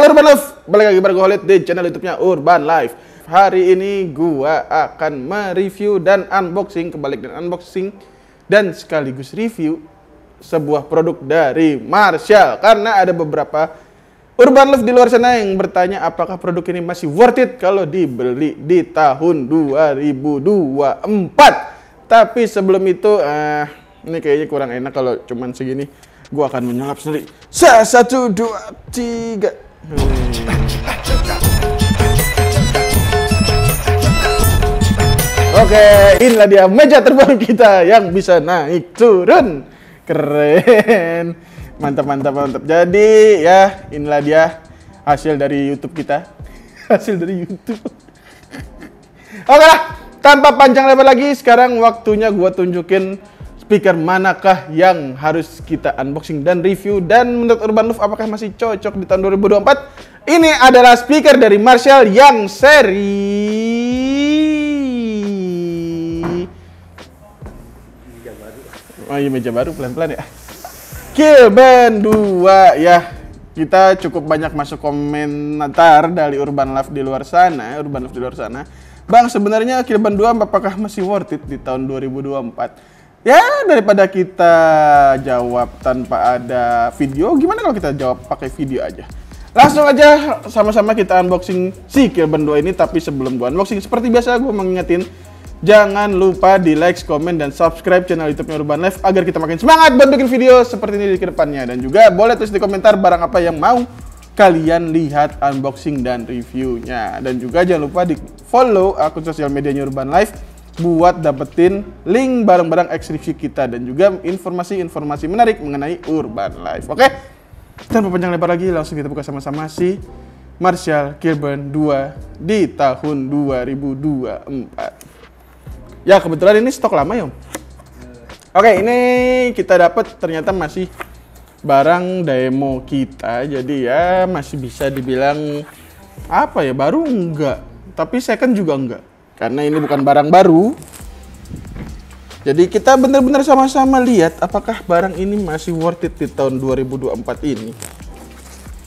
Urban Love, balik lagi bareng Khalid di channel YouTube-nya Urban Life. Hari ini gua akan mereview dan unboxing, kebalik dan unboxing dan sekaligus review sebuah produk dari Marshall. Karena ada beberapa Urban Love di luar sana yang bertanya apakah produk ini masih worth it kalau dibeli di tahun 2024. Tapi sebelum itu, ini kayaknya kurang enak kalau cuman segini. Gua akan menyelap sendiri. 1, 2, 3. Oke, inilah dia meja terbaru kita yang bisa naik turun. Keren. Mantap, mantap, mantap. Jadi ya, inilah dia hasil dari YouTube kita. Hasil dari YouTube. Oke lah, tanpa panjang lebar lagi, sekarang waktunya gua tunjukin speaker manakah yang harus kita unboxing dan review, dan menurut Urban Love apakah masih cocok di tahun 2024. Ini adalah speaker dari Marshall yang seri meja baru pelan-pelan ya. Killband 2 ya. Kita cukup banyak masuk komentar dari Urban Love di luar sana, Bang, sebenarnya Killband 2 apakah masih worth it di tahun 2024? Ya, daripada kita jawab tanpa ada video, gimana kalau kita jawab pakai video aja? Langsung aja sama-sama kita unboxing si Killband 2 ini. Tapi sebelum gua unboxing, seperti biasa gue mengingetin, jangan lupa di like, komen, dan subscribe channel YouTube-nya Urban Life agar kita makin semangat buat bikin video seperti ini di kedepannya. Dan juga boleh tulis di komentar barang apa yang mau kalian lihat unboxing dan reviewnya. Dan juga jangan lupa di follow akun sosial medianya Urban Life buat dapetin link barang-barang eksklusif kita dan juga informasi-informasi menarik mengenai Urban Life. Oke? Tanpa panjang lebar lagi, langsung kita buka sama-sama si Marshall Killband 2 di tahun 2024. Ya, kebetulan ini stok lama ya, Om. Oke, ini kita dapat ternyata masih barang demo kita. Jadi ya masih bisa dibilang apa ya, baru enggak, tapi second juga enggak. Karena ini bukan barang baru. Jadi kita benar-benar sama-sama lihat apakah barang ini masih worth it di tahun 2024 ini.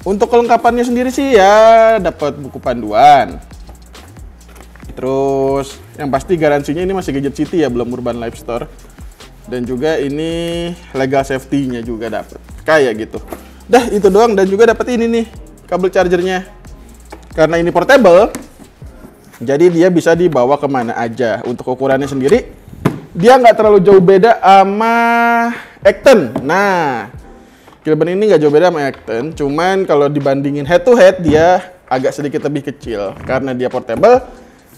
Untuk kelengkapannya sendiri sih ya dapat buku panduan. Terus yang pasti garansinya ini masih Gadget City ya, belum Urban Life Store. Dan juga ini legal safety-nya juga dapat. Kayak gitu. Dah itu doang, dan juga dapat ini nih kabel chargernya. Karena ini portable, jadi dia bisa dibawa kemana aja. Untuk ukurannya sendiri, dia nggak terlalu jauh beda sama Acton. Nah, Killband ini nggak jauh beda sama Acton. Cuman kalau dibandingin head to head, dia agak sedikit lebih kecil. Karena dia portable,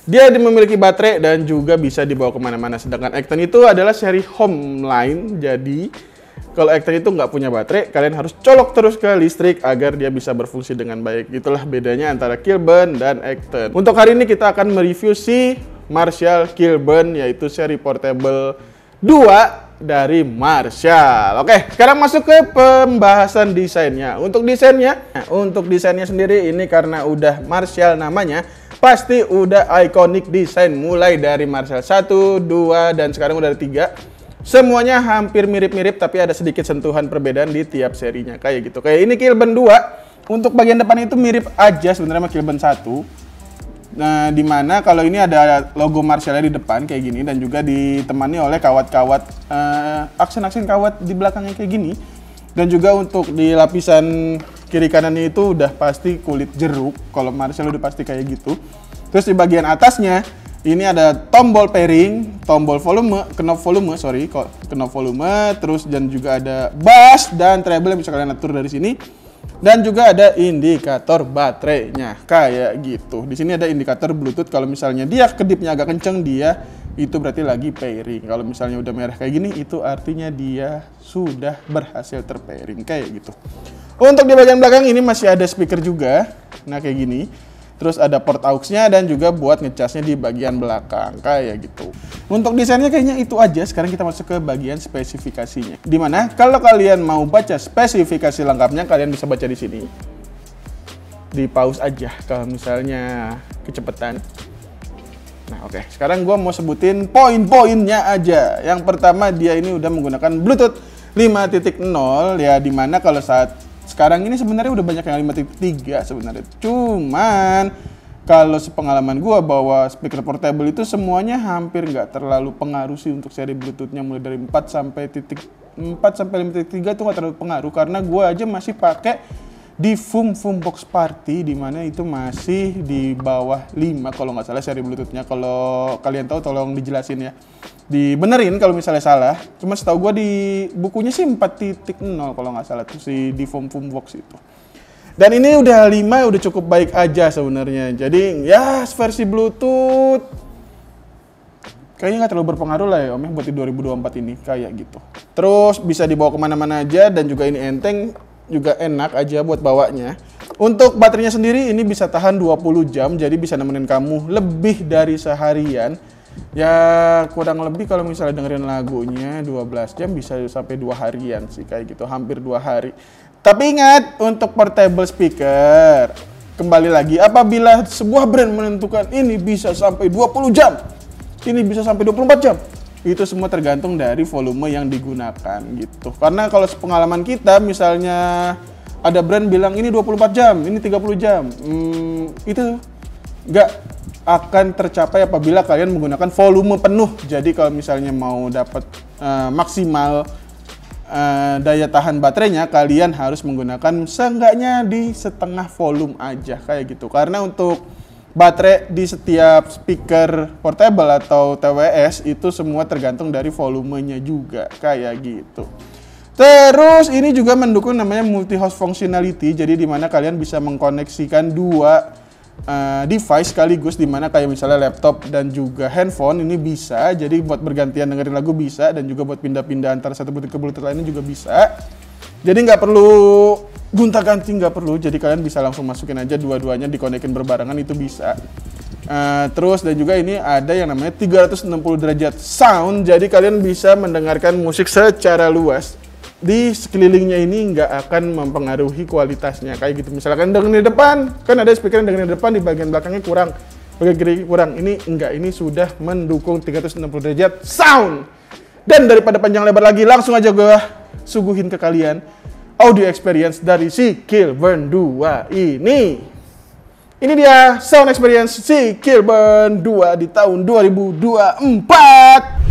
dia memiliki baterai dan juga bisa dibawa kemana-mana. Sedangkan Acton itu adalah seri home line. Jadi kalau Acton itu nggak punya baterai, kalian harus colok terus ke listrik agar dia bisa berfungsi dengan baik. Itulah bedanya antara Killband dan Acton. Untuk hari ini kita akan mereview si Marshall Killband, yaitu seri portable 2 dari Marshall. Oke, sekarang masuk ke pembahasan desainnya. Untuk desainnya sendiri ini karena udah Marshall namanya, pasti udah iconic desain mulai dari Marshall 1, 2, dan sekarang udah ada 3. Semuanya hampir mirip-mirip, tapi ada sedikit sentuhan perbedaan di tiap serinya. Kayak gitu. Kayak ini Killband 2. Untuk bagian depan itu mirip aja sebenarnya sama Killband 1. Nah, dimana kalau ini ada logo Marshall di depan kayak gini, dan juga ditemani oleh kawat-kawat, aksen-aksen kawat di belakangnya kayak gini. Dan juga untuk di lapisan kiri kanannya itu udah pasti kulit jeruk. Kalau Marshall udah pasti kayak gitu. Terus di bagian atasnya ini ada tombol pairing, tombol volume, knob volume, terus dan juga ada bass dan treble yang bisa kalian atur dari sini. Dan juga ada indikator baterainya, kayak gitu. Di sini ada indikator Bluetooth, kalau misalnya dia kedipnya agak kenceng, dia itu berarti lagi pairing. Kalau misalnya udah merah kayak gini, itu artinya dia sudah berhasil terpairing, kayak gitu. Untuk di bagian belakang ini masih ada speaker juga, nah kayak gini. Terus ada port aux-nya dan juga buat ngecasnya di bagian belakang, kayak gitu. Untuk desainnya kayaknya itu aja. Sekarang kita masuk ke bagian spesifikasinya. Dimana kalau kalian mau baca spesifikasi lengkapnya, kalian bisa baca di sini. Di pause aja kalau misalnya kecepatan. Nah oke, sekarang gue mau sebutin poin-poinnya aja. Yang pertama, dia ini udah menggunakan Bluetooth 5.0 ya, dimana kalau saat sekarang ini sebenarnya udah banyak yang 5.3 sebenarnya. Cuman kalau sepengalaman gue bahwa speaker portable itu semuanya hampir nggak terlalu pengaruh sih untuk seri Bluetooth-nya, mulai dari 4 sampai 5.3 itu nggak terlalu pengaruh, karena gue aja masih pakai di Fum Box Party, di mana itu masih di bawah 5 kalau nggak salah seri Bluetooth-nya. Kalau kalian tahu tolong dijelasin ya, dibenerin kalau misalnya salah. Cuma setahu gue di bukunya sih 4.0 kalau nggak salah tuh si di Fum Box itu. Dan ini udah 5 udah cukup baik aja sebenarnya. Jadi ya versi Bluetooth kayaknya nggak terlalu berpengaruh lah ya Om ya buat di 2024 ini kayak gitu. Terus bisa dibawa kemana-mana aja, dan juga ini enteng, juga enak aja buat bawanya. Untuk baterainya sendiri ini bisa tahan 20 jam, jadi bisa nemenin kamu lebih dari seharian. Ya kurang lebih kalau misalnya dengerin lagunya 12 jam bisa sampai 2 harian sih kayak gitu, hampir 2 hari. Tapi ingat, untuk portable speaker, kembali lagi, apabila sebuah brand menentukan ini bisa sampai 20 jam, ini bisa sampai 24 jam, itu semua tergantung dari volume yang digunakan gitu. Karena kalau sepengalaman kita, misalnya ada brand bilang ini 24 jam, ini 30 jam, itu nggak akan tercapai apabila kalian menggunakan volume penuh. Jadi kalau misalnya mau dapat maksimal daya tahan baterainya, kalian harus menggunakan seenggaknya di setengah volume aja kayak gitu. Karena untuk baterai di setiap speaker portable atau TWS itu semua tergantung dari volumenya juga kayak gitu. Terus ini juga mendukung namanya multi host functionality, jadi dimana kalian bisa mengkoneksikan 2 device sekaligus, dimana kayak misalnya laptop dan juga handphone ini bisa. Jadi buat bergantian dengerin lagu bisa, dan juga buat pindah-pindah antara satu Bluetooth ke Bluetooth lainnya juga bisa. Jadi nggak perlu gonta-ganti, nggak perlu. Jadi kalian bisa langsung masukin aja dua-duanya, dikonekin berbarengan itu bisa. Terus dan juga ini ada yang namanya 360 derajat sound. Jadi kalian bisa mendengarkan musik secara luas. Di sekelilingnya ini nggak akan mempengaruhi kualitasnya kayak gitu. Misalkan dengerin di depan, kan ada speaker yang dengerin di depan, di bagian belakangnya kurang, bagian kiri kurang. Ini enggak, ini sudah mendukung 360 derajat sound. Dan daripada panjang lebar lagi, langsung aja gue suguhin ke kalian audio experience dari si Killburn 2 ini. Ini dia sound experience si Killburn 2 di tahun 2024.